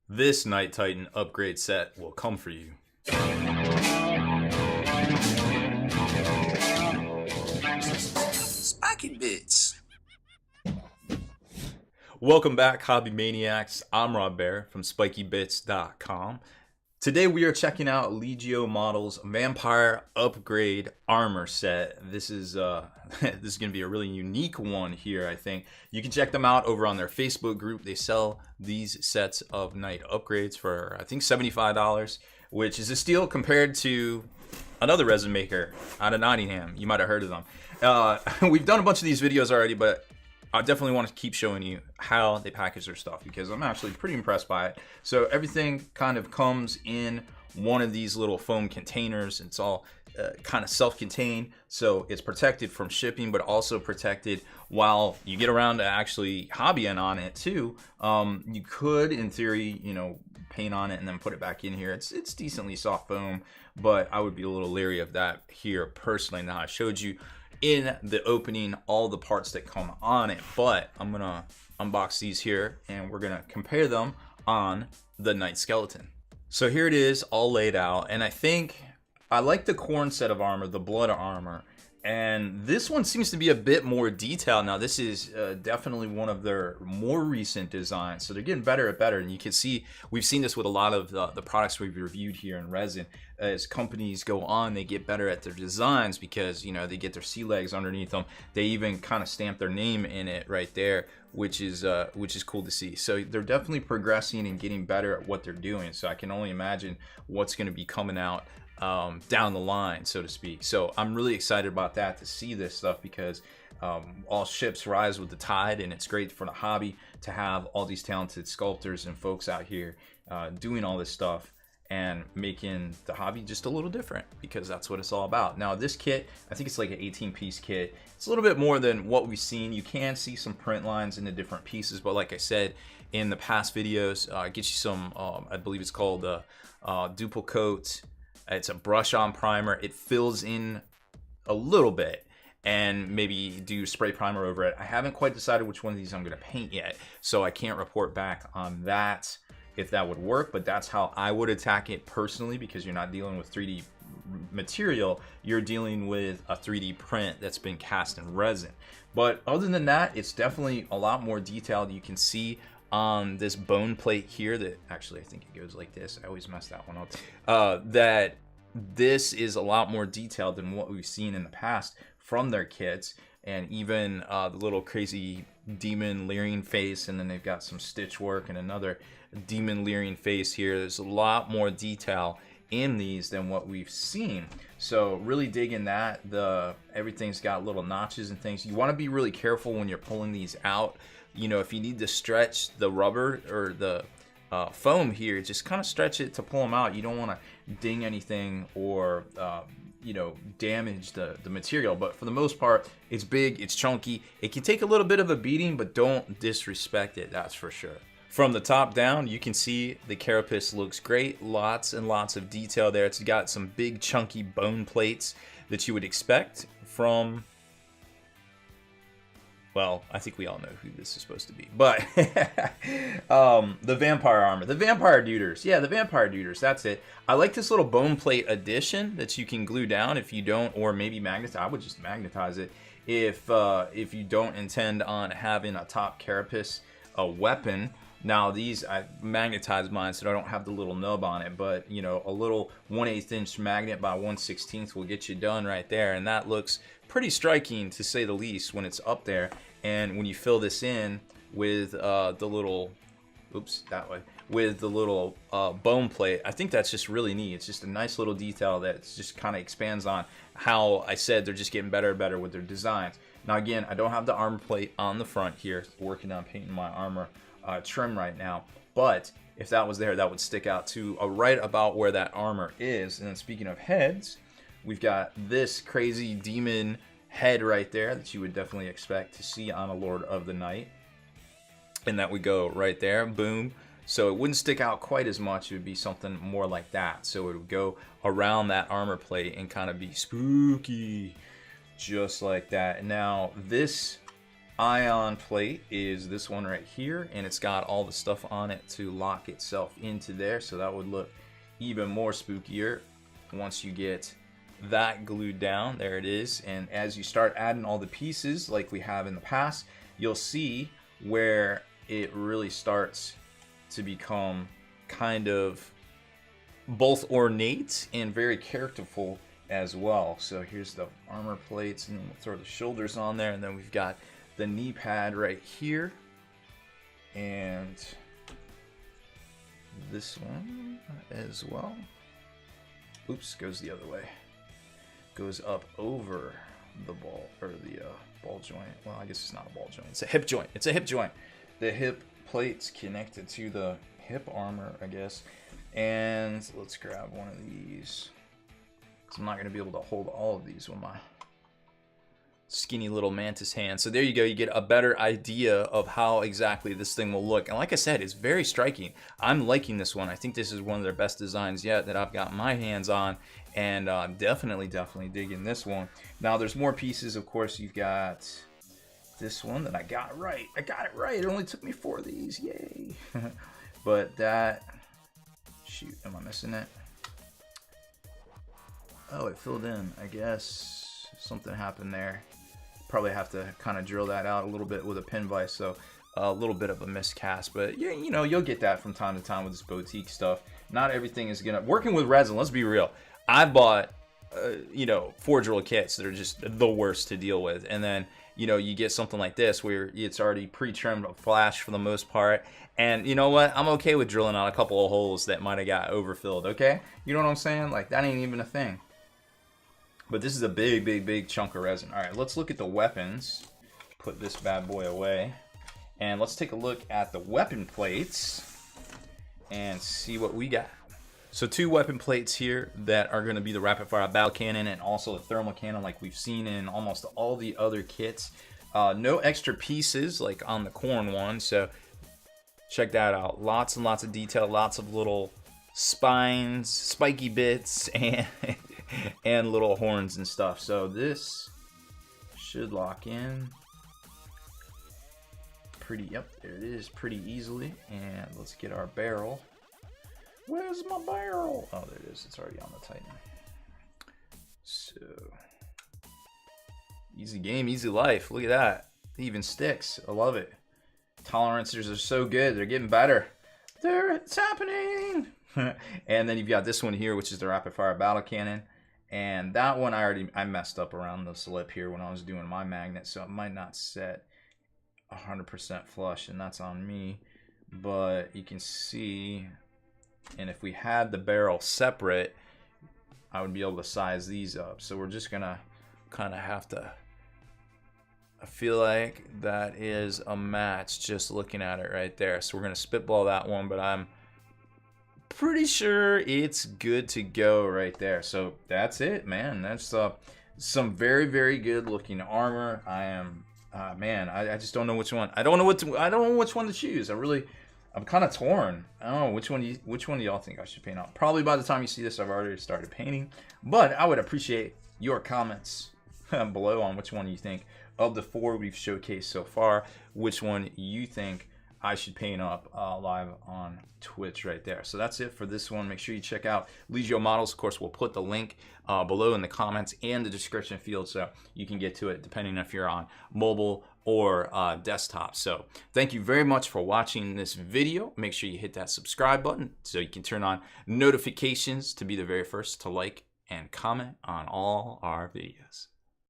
This Night Titan upgrade set will come for you. Spiky bits. Welcome back, Hobby Maniacs. I'm Rob Bear from SpikyBits.com. Today we are checking out Legio Models Vampire Upgrade Armor Set. This is this is going to be a really unique one here, I think. You can check them out over on their Facebook group. They sell these sets of Night upgrades for, I think, $75, which is a steal compared to another resin maker out of Nottingham. You might have heard of them. We've done a bunch of these videos already, but I definitely want to keep showing you how they package their stuff because I'm actually pretty impressed by it. So everything kind of comes in one of these little foam containers. It's all kind of self-contained, so it's protected from shipping, but also protected while you get around to actually hobbying on it too. You could, in theory, paint on it and then put it back in here. It's decently soft foam, but I would be a little leery of that here personally. Now I showed you in the opening all the parts that come on it, but I'm gonna unbox these here and we're gonna compare them on the Night Skeleton. So here it is all laid out, and I think I like the corn set of armor, the blood armor, and this one seems to be a bit more detailed. Now this is definitely one of their more recent designs, so they're getting better and better. And you can see we've seen this with a lot of the products we've reviewed here in resin. As companies go on, they get better at their designs because they get their sea legs underneath them. They even kind of stamp their name in it right there, which is cool to see. So they're definitely progressing and getting better at what they're doing. So I can only imagine what's going to be coming out down the line, so to speak. So I'm really excited about that, to see this stuff, because all ships rise with the tide, and it's great for the hobby to have all these talented sculptors and folks out here doing all this stuff and making the hobby just a little different, because that's what it's all about. Now this kit, I think it's like an 18-piece kit. It's a little bit more than what we've seen. You can see some print lines in the different pieces, but like I said in the past videos, it gets you some I believe it's called Duplicoat. It's a brush-on primer. It fills in a little bit, and maybe do spray primer over it. I haven't quite decided which one of these I'm going to paint yet, so I can't report back on that if that would work, but that's how I would attack it personally, because you're not dealing with 3D material, you're dealing with a 3D print that's been cast in resin. But other than that, it's definitely a lot more detailed. You can see on this bone plate here that actually I think it goes like this. I always mess that one up. That this is a lot more detailed than what we've seen in the past from their kits, and even the little crazy demon leering face, and then they've got some stitch work and another demon leering face here. There's a lot more detail in these than what we've seen, so really digging that. Everything's got little notches and things. You want to be really careful when you're pulling these out. If you need to stretch the rubber or the foam here, just kind of stretch it to pull them out. You don't want to ding anything or damage the material, but for the most part, it's big, it's chunky. It can take a little bit of a beating, but don't disrespect it, that's for sure. From the top down, you can see the carapace looks great. Lots and lots of detail there. It's got some big chunky bone plates that you would expect from, well, I think we all know who this is supposed to be, but the vampire armor, the vampire duders. Yeah, the vampire duders, that's it. I like this little bone plate addition that you can glue down if you don't, or maybe magnetize. I would just magnetize it if you don't intend on having a top carapace weapon. Now these, I magnetized mine so I don't have the little nub on it, but a little 1/8 inch magnet by 1/16 will get you done right there, and that looks pretty striking, to say the least, when it's up there. And when you fill this in with the little, with the little bone plate, I think that's just really neat. It's just a nice little detail that just kind of expands on how I said they're just getting better and better with their designs. Now again, I don't have the armor plate on the front here, working on painting my armor trim right now, but if that was there, that would stick out to right about where that armor is. And then speaking of heads, we've got this crazy demon head right there that you would definitely expect to see on a Lord of the Night, and that would go right there, boom. So it wouldn't stick out quite as much. It would be something more like that, so it would go around that armor plate and kind of be spooky, just like that. Now this ion plate is this one right here, and it's got all the stuff on it to lock itself into there, so that would look even more spookier once you get that glued down. There it is. And as you start adding all the pieces like we have in the past, you'll see where it really starts to become kind of both ornate and very characterful as well. So here's the armor plates, and we'll throw the shoulders on there, and then we've got the knee pad right here, and this one as well. Oops, goes the other way. Goes up over the ball, or the ball joint. Well, I guess it's not a ball joint. It's a hip joint. It's a hip joint. The hip plate's connected to the hip armor, I guess. And let's grab one of these, because I'm not going to be able to hold all of these with my skinny little mantis hand. So there you go. You get a better idea of how exactly this thing will look. And like I said, it's very striking. I'm liking this one. I think this is one of their best designs yet that I've got my hands on. And definitely digging this one. Now there's more pieces. Of course, you've got this one that I got right. I got it right. It only took me 4 of these. Yay. But that, shoot, am I missing it? Oh, it filled in. I guess something happened there. Probably have to kind of drill that out a little bit with a pin vise, so a little bit of a miscast. But yeah, you know, you'll get that from time to time with this boutique stuff. Not everything is gonna working with resin. Let's be real. I bought you know, 4 drill kits that are just the worst to deal with, and then you know, you get something like this where it's already pre-trimmed flash for the most part. And you know what? I'm okay with drilling out a couple of holes that might have got overfilled. Okay, you know what I'm saying? Like, that ain't even a thing. But this is a big chunk of resin. All right, let's look at the weapons. Put this bad boy away. And let's take a look at the weapon plates and see what we got. So 2 weapon plates here that are going to be the rapid fire battle cannon and also the thermal cannon like we've seen in almost all the other kits. No extra pieces like on the corn one, so check that out. Lots and lots of detail, lots of little spines, spiky bits, and little horns and stuff. So this should lock in pretty, yep, there it is, pretty easily. And let's get our barrel. Where's my barrel? Oh, there it is. It's already on the Titan. So easy game, easy life. Look at that. It even sticks. I love it. Tolerances are so good. They're getting better. It's happening. And then you've got this one here, which is the rapid fire battle cannon. And that one I messed up around the slip here when I was doing my magnet, so it might not set 100% flush, and that's on me. But you can see, and if we had the barrel separate, I would be able to size these up. So we're just gonna kind of have to, I feel like that is a match just looking at it right there. So we're gonna spitball that one, but I'm pretty sure it's good to go right there. So that's it, man. That's some very good looking armor. I am man, I just don't know which one. I don't know which one to choose. I'm kind of torn. I don't know which one do y'all think I should paint on. Probably by the time you see this, I've already started painting. But I would appreciate your comments below on which one you think of the 4 we've showcased so far, which one you think I should paint up live on Twitch right there. So that's it for this one. Make sure you check out Legio Models. Of course, we'll put the link below in the comments and the description field so you can get to it depending if you're on mobile or desktop. So thank you very much for watching this video. Make sure you hit that subscribe button so you can turn on notifications to be the very first to like and comment on all our videos.